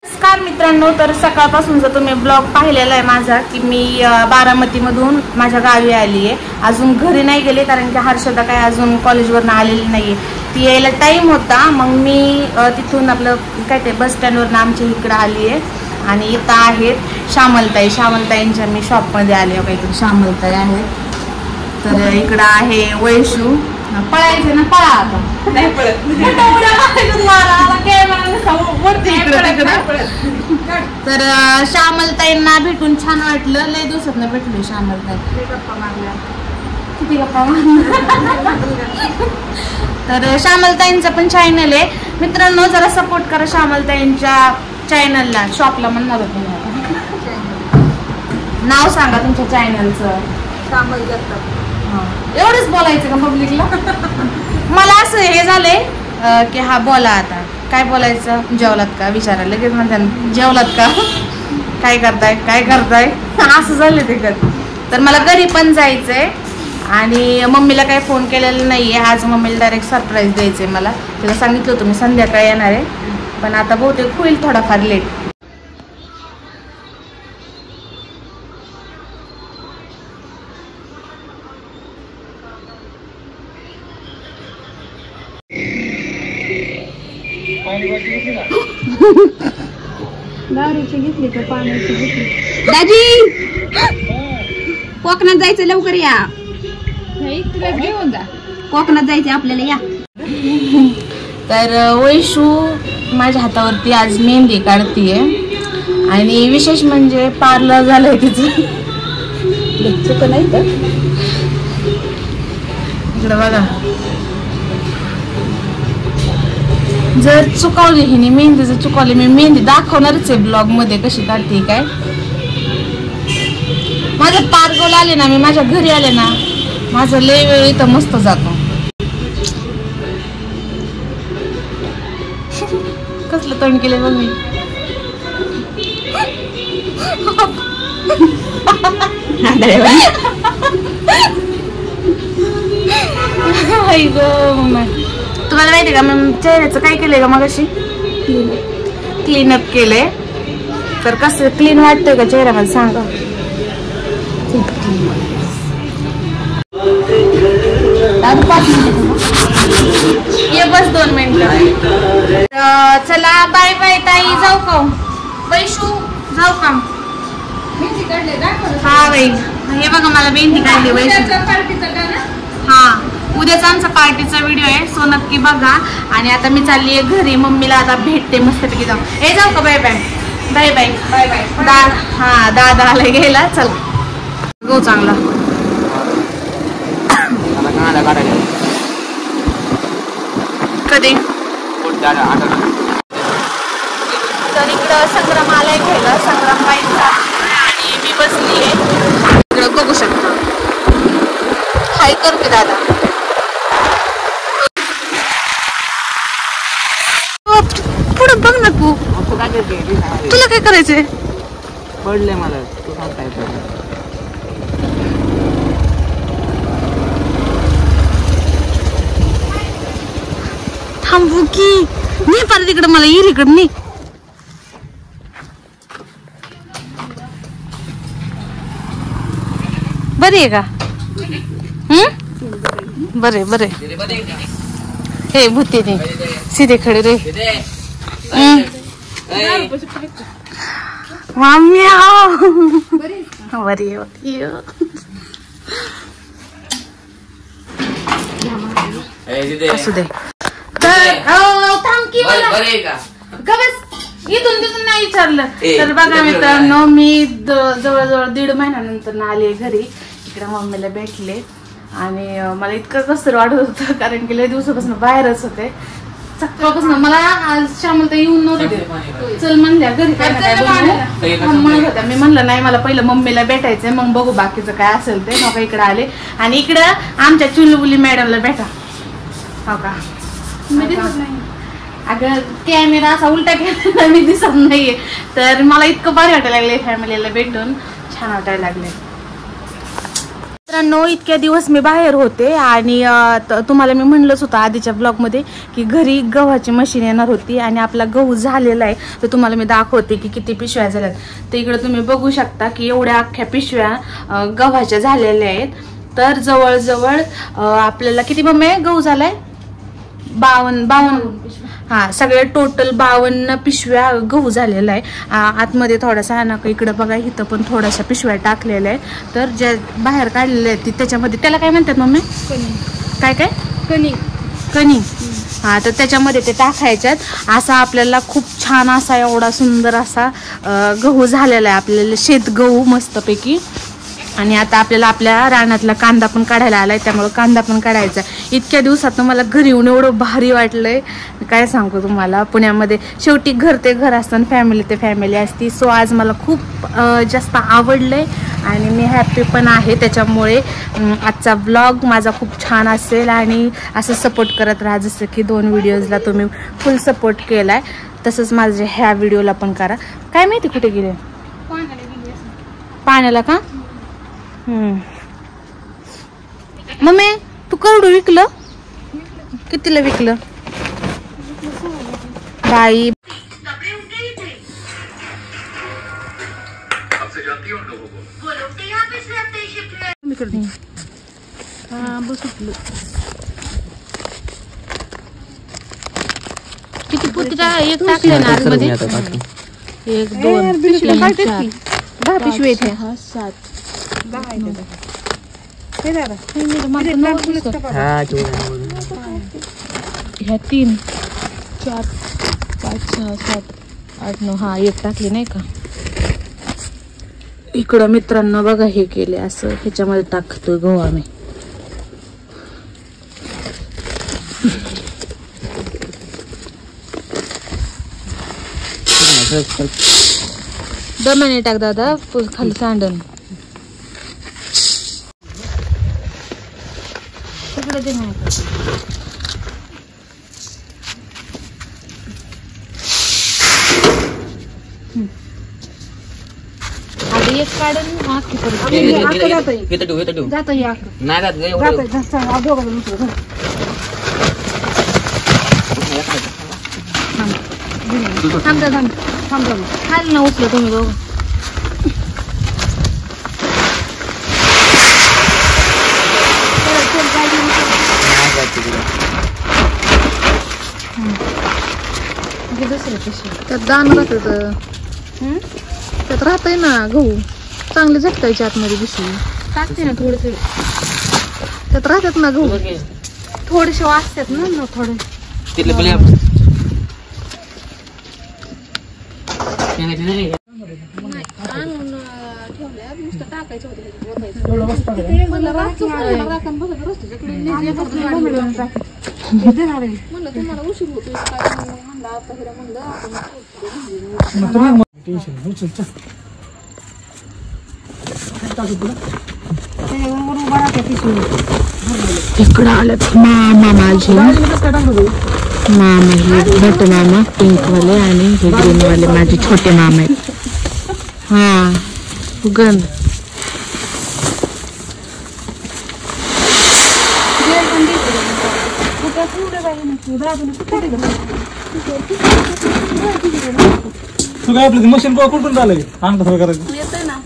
नमस्कार मित्रांनो, तर सकाळपासूनचा तुम्ही ब्लॉग पाहिलेला आहे माझा की मी बारामतीमधून माझ्या गावी आली आहे. अजून घरी नाही गेले कारण की हर्षदा काय अजून कॉलेजवरनं आलेली नाही आहे. ती यायला टाईम होता. मग मी तिथून आपलं काय ते बस स्टँडवरनं आमच्या इकडं आली आहे. आणि इथं आहेत श्यामलताईंच्या मी शॉपमध्ये आले. काहीतरी श्यामलताई आहेत. तर इकडं आहे वैशू. पळायचं ना, पळा आता. नाही पळत. तर श्यामलताईंना भेटून छान वाटलं. लय दिवसात ना भेटलो श्यामलताई. किती गप्पा मारल्या. तर श्यामलताईंचं पण चॅनल आहे मित्रांनो, जरा सपोर्ट करा श्यामलताईंच्या चॅनलला. शॉपला म्हणणार होते. नाव सांगा तुमच्या चॅनलचं. श्यामल जगताप. एवढंच बोलायचं का पब्लिकला? मला असं हे झालंय की हा बोला आता काय बोलायचं. जेवलात का विचारायला लगेच म्हणतात जेवलात का, काय करताय असं झालं ते. तर मला घरी पण जायचंय आणि मम्मीला काही फोन केलेला नाहीये. आज मम्मीला डायरेक्ट सरप्राईज द्यायचंय. मला तिला सांगितलं होतं मी संध्याकाळी येणार आहे, पण आता बहुतेक होईल थोडाफार लेट. दारूची घेतली का पाण्याची घेतली? दाजी कोकणात जायचं, लवकर या. घेऊन जा, कोकणात जायचं आपल्याला, या. तर वैशू माझ्या हातावरती आज मेहंदी काढतीये आणि विशेष म्हणजे पार्लर झालंय तिचं. चुक नाही तर इकडं बघा. जर चुकवली हिने मेहंदी, जर चुकवली मी मेहंदी दाखवणारच आहे ब्लॉग मध्ये कशी काढते काय. माझं पारगावला आले ना, मी माझ्या घरी आले ना, माझं लय वेळ इथं मस्त जातो. कसलं तोंड केले बघ मी. तुम्हाला माहिती का मी चेहऱ्याचं काय केलंय का मगाशी? क्लीनअप केलंय. तर कसं क्लीन वाटतंय का चेहरा मला सांगा. ये बस 2 मिनिटं. चला बाय बाय ताई. जाऊ का वैशू? जाऊ का? हा बाई, हे बघा मला मेहंदी काढली वैशू. हा, उद्याचा आमचा पार्टीचा व्हिडिओ आहे, सो नक्की बघा. आणि आता मी चालली आहे घरी. मम्मीला आता भेटते मस्तपैकी. जाऊ हे जाऊ का? Bye bye bye bye bye bye. हा दादा आला गेला. चला गो चांगला. कधी तर इकडं संग्राम आलाय घ्यायला. संग्राम बाईंचा आणि मी बसली आहे इकडं, बघू शकता. हाय करते दादा. पुढे बघ ना तू. तुला काय करायचंय? पडले मला. तू सांग काय पडलं. थांबू की मी परत इकडं, मला येईल इकडं मी. बरी आहे का? बरे बरे. हे भूते ने सीधे खड़े रे. मम्मी बरी असू दे. इथून तिथून नाही विचारलं तर बघा मित्रांनो, मी जवळजवळ 1.5 महिन्यानंतर आले घरी. इकडे मम्मीला भेटले आणि मला इतकं कसं वाटत होतं कारण की लय दिवसापासून बाहेरच होते. सकाळपासून मला आज श्यामलता येऊन नव्हतं, चल म्हणल्या घरी काय ना काय बनवू म्हणत होत्या. मी म्हणलं नाही, मला पहिलं मम्मीला भेटायचंय, मग बघू बाकीचं काय असेल ते. मग इकडे आले आणि इकडं आमच्या चुलबुली मॅडमला भेटा. हो का, मी दिसत नाही अगं, कॅमेरा असा उलटा केला मी दिसत नाहीये. तर मला इतकं भारी वाटायला लागले फॅमिलीला भेटून, छान वाटायला लागले. मित्रांनो, इतक्या दिवस मी बाहेर होते आणि तुम्हाला मी म्हणलंच होतं आधीच्या ब्लॉगमध्ये की घरी गव्हाची मशीन येणार होती आणि आपला गहू झालेला आहे. तर तुम्हाला मी दाखवते की किती पिशव्या झाल्यात. तर इकडे तुम्ही बघू शकता की एवढ्या अख्ख्या पिशव्या गव्हाच्या झालेल्या आहेत. तर जवळजवळ आपल्याला किती मम्मी गहू झालाय? 52 हा, सगळे टोटल 52 पिशव्या गहू झालेला आहे. आतमध्ये थोडासा आहे ना, इकडं बघा, इथं पण थोड्याशा पिशव्या टाकलेल्या आहे. तर ज्या बाहेर काढलेल्या आहेत त्याच्यामध्ये त्याला काय म्हणतात मम्मी? काय काय? कणी. हा, तर त्याच्यामध्ये ते टाकायच्यात. असा आपल्याला खूप छान असा एवढा सुंदर असा गहू झालेला आहे आपल्याला, शेत गहू मस्तपैकी. आणि आता आपल्याला आपल्या रानातला कांदा पण काढायला आलाय, त्यामुळे कांदा पण काढायचा. इतक्या दिवसात मला घरी येऊन एवढं भारी वाटलंय, काय सांगू तुम्हाला. पुण्यामध्ये शेवटी घर ते घर असतं आणि फॅमिली ते फॅमिली असती. सो आज मला खूप जास्त आवडलंय आणि मी हॅप्पी पण आहे. त्याच्यामुळे आजचा ब्लॉग माझा खूप छान असेल आणि असं सपोर्ट करत राहा. जसं की 2 व्हिडिओजला तुम्ही फुल सपोर्ट केलाय, तसंच माझ्या ह्या व्हिडिओला पण करा. काय माहिती कुठे गेले? पाण्याला का? मम्मी, तू करडू विकलं? कितीला विकलं बाई? किती पुत्रा एक टाकले ना आतमध्ये? 1 2 3 4 10 पिशवी येते. 7 ह्या 3 4 5 6 7 8 9 हा, एक टाकली नाही का? इकडं मित्रांनो बघा, हे केले असं, ह्याच्यामध्ये टाकतोय गहू आम्ही. दमाने टाक दादा, खाली सांडण. एक काढून खाली ना उचलं तुम्ही दोघं. त्यात दाण राहत, त्यात राहतय ना गहू, चांगले झटकायचे आतमध्ये पिशवी टाकते ना थोडे थोडे, त्यात राहतात ना गहू, थोडेसे वाचतात ना थोडे. टाकायचं म्हणलं तुम्हाला उशीर होतो म्हणलं आता इकडं आल्यात मामा माझे, मामा हे मोठे मामा पिंकवाले आणि हे ग्रीनवाले माझे छोटे मामा आहेत. हा गंध तू काय आपलं मशीन कुठून झालंय? अंगठा सरळ करायचं येतंय ना.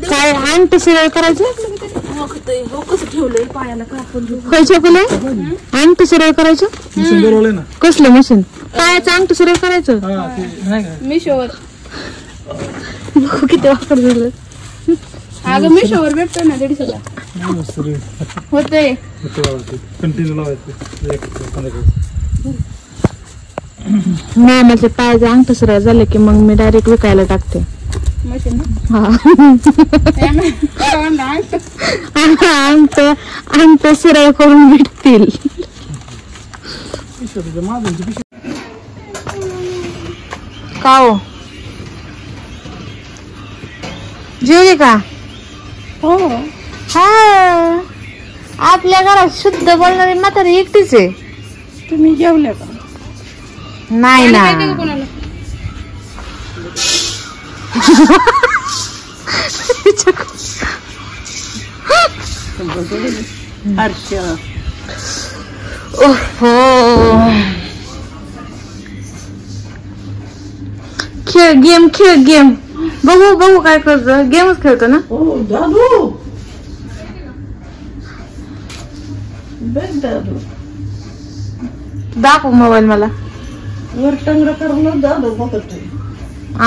काय अंगठा सरळ करायचं? कसं ठेवलंय पायाला कापून अंगठा सरळ करायचं? मशीन बोलवलंय ना. कसलं मशीन? पायाचं अंगठा सरळ करायचं? मिशोवर किती वापर झालं. अगं मिशोवर भेटतो ना 150ला होते. कंटिन्यू लावायचं. मामाचे पायाचे अंगठा सरळ झाले की मग मी डायरेक्ट विकायला टाकते. मशीन अंगठा सरळ करून भेटतील. माझ्यांची पिशवी का हो जेवली का? हो हा आपल्या घरात शुद्ध बोलणारी म्हातारी एकटीच आहे. तुम्ही जेवल्या का? नाही ना कोणाला ओहो खेळ गेम बघू काय करतो. गेमच खेळतो ना. दाखव मोबाईल मला.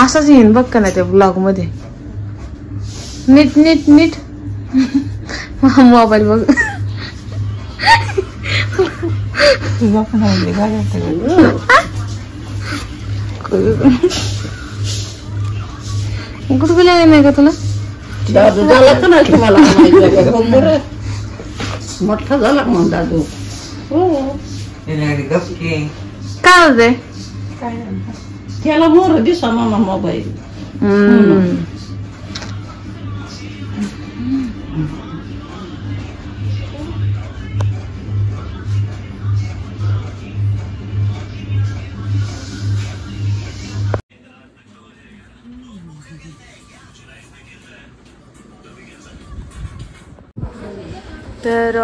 असंच येईन बघ का नाही त्या ब्लॉग मध्ये. नीट मोबाईल बघ. गुडगुल्या नाही का तुला? दादू झाला का नाही तुम्हाला? मोठा झाला मग दादू. काय होते त्याला मोर दिसा मामा मोबाईल. तर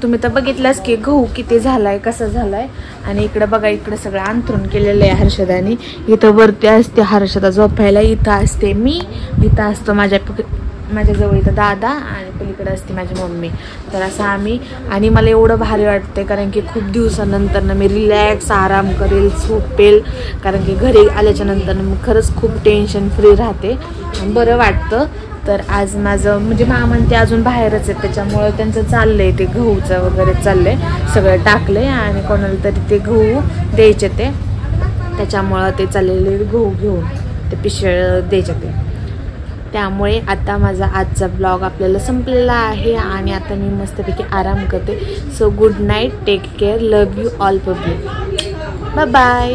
तुम्ही तर बघितलंच की गहू किती झालाय कसा झालाय. आणि इकडे बघा इकडे सगळं अंथरून केलेलं आहे हर्षदानी. इथं वरती असते हर्षदा झोपायला, इथं असते मी, इथं असतो माझ्याजवळ इथं दादा आणि पलीकडे असते माझी मम्मी. तर असं आम्ही. आणि मला एवढं भारी वाटते कारण की खूप दिवसानंतर ना मी रिलॅक्स आराम करेल झोपेल. कारण की घरी आल्याच्या नंतर मी खरंच खूप टेन्शन फ्री राहते बरं वाटतं. तर आज माझं म्हणजे मामा ते अजून बाहेरच आहेत त्याच्यामुळं त्यांचं चाललंय ते गहूचं वगैरे चाललंय सगळं टाकलंय आणि कोणाला तरी ते गहू द्यायचे ते त्याच्यामुळं ते चाललेले गहू घेऊन ते पिशळ द्यायचे ते. त्यामुळे आता माझा आजचा ब्लॉग आपल्याला संपलेला आहे आणि आता मी मस्तपैकी आराम करते. So good night, take care, love you all public, bye bye.